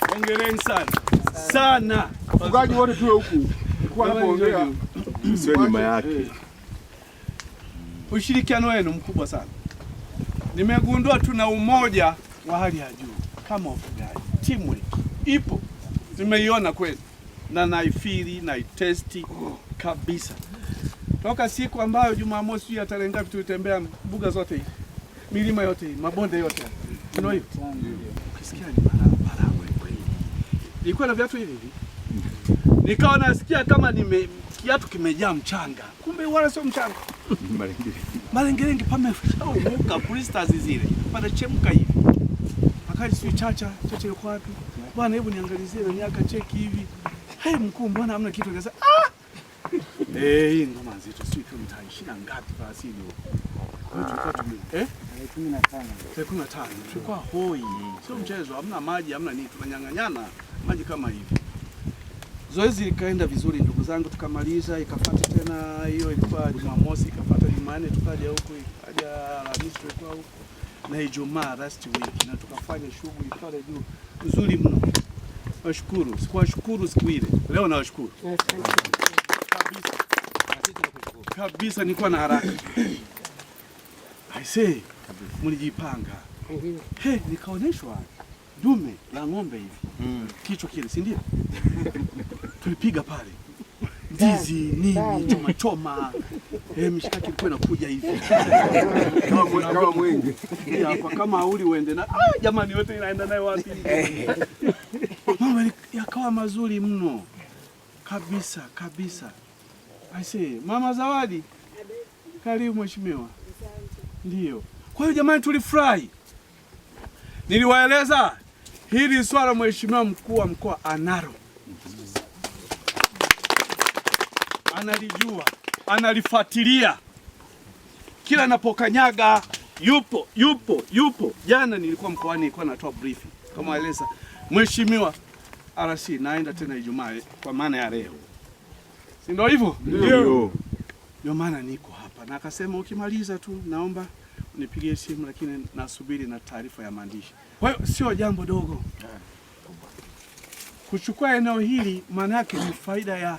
Hongereni sana. Wafugaji wote tuwe huku. Kwa anapoongea sio nyuma yake. Ushirikiano wenu mkubwa sana. Nimegundua tuna umoja wa hali ya juu kama wafugaji. Teamwork ipo. Nimeiona kweli. Na naifili na itesti kabisa. Toka siku ambayo Jumamosi ya tarehe ngapi tulitembea mbuga zote hizi. Milima yote hii, mabonde yote. Ndio hivyo. Ukisikia ni barabara kweli. Nilikuwa na viatu hivi. Nikawa nasikia kama kiatu kimejaa mchanga. Kumbe wala sio mchanga. Malengelenge pamefauka crystals zile. Panachemka hivi. Akaji si chacha yuko wapi? Bwana hebu niangalizie na miaka cheki hivi. Hey mkuu, mbona hamna kitu ngasa? Hii ngoma nzito sio kama mtaishina ngapi kwa asili huko. Kwa tulikuwa 15. 15. Tulikuwa hoi. Sio mchezo, hamna maji, hamna nini, tunanyang'anyana maji kama hivi. Zoezi likaenda vizuri ndugu zangu, tukamaliza, ikafuata tena hiyo ilikuwa Jumamosi, ikafuata Jumanne tukaja huko, ikaja Alhamisi tulikuwa huko. Na Ijumaa last week na tukafanya shughuli pale juu nzuri mno. Nashukuru, sikuwashukuru siku ile. Leo nawashukuru. Kabisa nilikuwa na haraka. I say, mlijipanga. Nikaoneshwa dume la ng'ombe hivi. Kichwa kile, si ndio? Tulipiga pale. Ndizi, nini, choma. Mishikaki ilikuwa inakuja hivi. kama mwingi. Hapa kama hauli uende na jamani wote inaenda nayo wapi? Mama yakawa mazuri mno. Kabisa. I say, Mama Zawadi. Karibu mheshimiwa. Ndio. Kwa hiyo jamani tulifurahi. Niliwaeleza hili swala mheshimiwa mkuu wa mkoa analo. Analijua, analifuatilia. Kila napokanyaga yupo. Jana nilikuwa mkoani, nilikuwa natoa briefing. Kama waeleza, mheshimiwa RC naenda tena Ijumaa kwa maana ya leo. Si ndio hivyo? Ndio maana niko hapa. Na akasema ukimaliza tu naomba unipigie simu, lakini nasubiri na taarifa ya maandishi. Kwa hiyo sio jambo dogo. Kuchukua eneo hili maana yake ni faida ya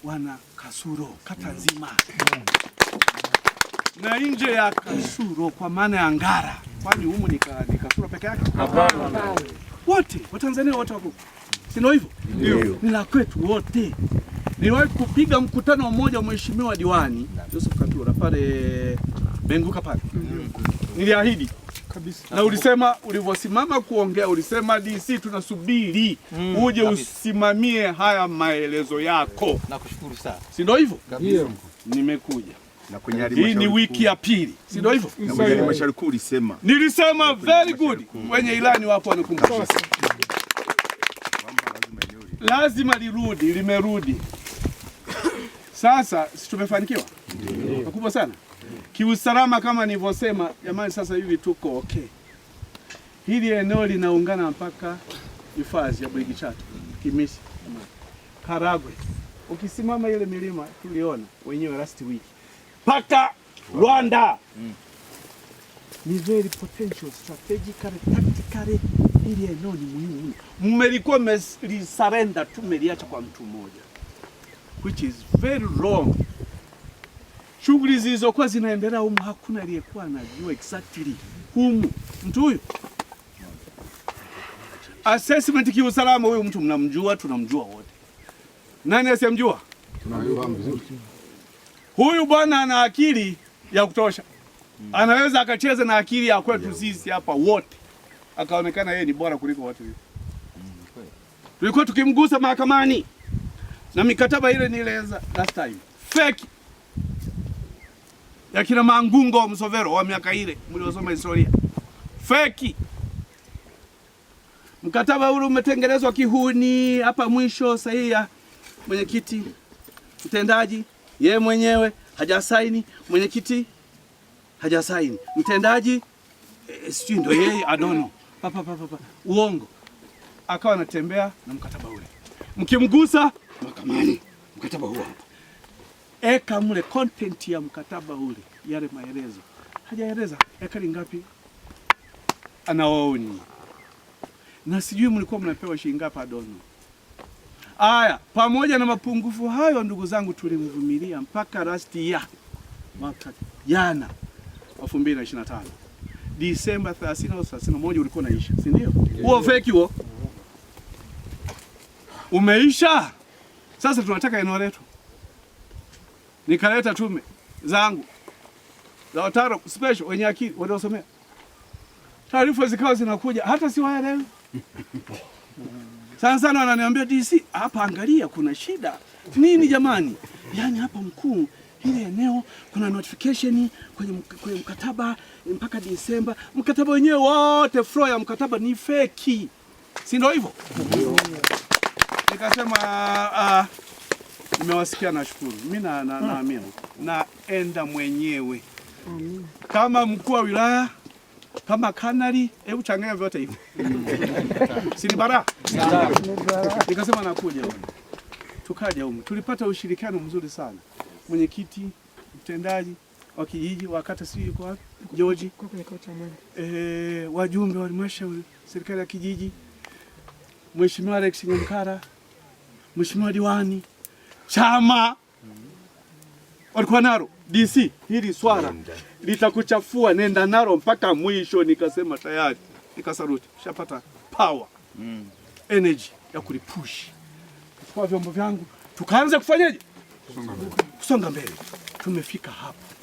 wana Kasuro kata nzima. Na nje ya Kasuro kwa maana ya Ngara. Kwani humu ni Kasuro peke yake? Hapana. Wote, Watanzania wote wako. Si ndio hivyo? Ndio. Ni la kwetu wote. Niliwahi kupiga mkutano mmoja wa mheshimiwa diwani Joseph Katura pale Benguka pale. Niliahidi kabisa. Na ulisema ulivyosimama kuongea ulisema DC tunasubiri uje usimamie haya maelezo yako. Nakushukuru sana. Si ndio hivyo? Ndio. Nimekuja. Na kwenye halmashauri. Hii ni wiki ya pili. Si ndio hivyo? Na kwenye halmashauri kuu ulisema. Nilisema very good. Kwenye ilani wapo wanakumbusha. Lazima lirudi, limerudi. Sasa si tumefanikiwa? Ndio. Makubwa sana. Kiusalama kama nilivyosema, jamani sasa hivi tuko okay. Hili eneo linaungana mpaka hifadhi ya Bwigi Chato, Kimisi, Karagwe. Ukisimama ile milima tuliona wenyewe last week. Paka Rwanda. Ni very potential, strategically, tactically. Hili eneo ni muhimu. Mmelikuwa mmesurrender tu, mmeliacha kwa mtu mmoja. Which is very wrong. Shughuli zilizokuwa zinaendelea humu hakuna aliyekuwa anajua exactly humu mtu huyu. Assessment kiusalama, huyu mtu mnamjua, tunamjua wote. Nani asiyemjua? Tunajua vizuri. Huyu bwana ana akili ya kutosha. Anaweza akacheza na akili ya kwetu sisi hapa wote. Akaonekana yeye ni bora kuliko watu hivi. Tulikuwa tukimgusa mahakamani. Na mikataba ile nieleza last time. Fake. Ya kina Mangungo Msovero wa miaka ile mliosoma historia. Fake. Mkataba ule umetengenezwa kihuni, hapa mwisho sahihi ya mwenyekiti mtendaji yeye mwenyewe hajasaini, mwenyekiti hajasaini, mtendaji sijui ndio yeye adono uongo. Akawa anatembea na mkataba ule. Mkimgusa mahakamani, mkataba huo hapa. Eka mule content ya mkataba ule, yale maelezo. Hajaeleza ekari ngapi anaoni. na sijui mlikuwa mnapewa shilingi ngapi adono. Aya, pamoja na mapungufu hayo, ndugu zangu, tulimvumilia mpaka last year, mwaka jana 2025 Disemba 30 au 31 ulikuwa unaisha, si ndio? Huo feki huo umeisha. Sasa tunataka eneo letu. Nikaleta tume zangu za wataalamu special wenye akili waliosomea, taarifa zikawa zinakuja, hata si waelewi. Sana wananiambia DC, hapa angalia, kuna shida nini jamani? Yaani hapa mkuu, hili eneo kuna notification kwenye mkataba mpaka Disemba. Mkataba wenyewe wote, flow ya mkataba ni feki, si ndio hivyo? Nikasema nimewasikia, nashukuru. Mimi naamini naenda mwenyewe kama mkuu wa wilaya, kama kanali, hebu changanya vyote hivi. Sini bara. Nikasema nakuja huko. Tukaja huko. Tulipata ushirikiano mzuri sana. Mwenyekiti, mtendaji wa kijiji wa kata, si yuko wapi? George. Wajumbe wa halmashauri, serikali ya kijiji, Mheshimiwa Alex Nyamkara, Mheshimiwa diwani, chama walikuwa nalo. DC, hili swala litakuchafua, nenda nalo mpaka mwisho. Nikasema tayari, nikasaruti, shapata power, energy ya kulipush. Kwa vyombo vyangu tukaanza kufanyaje? Kusonga mbele. Tumefika hapa.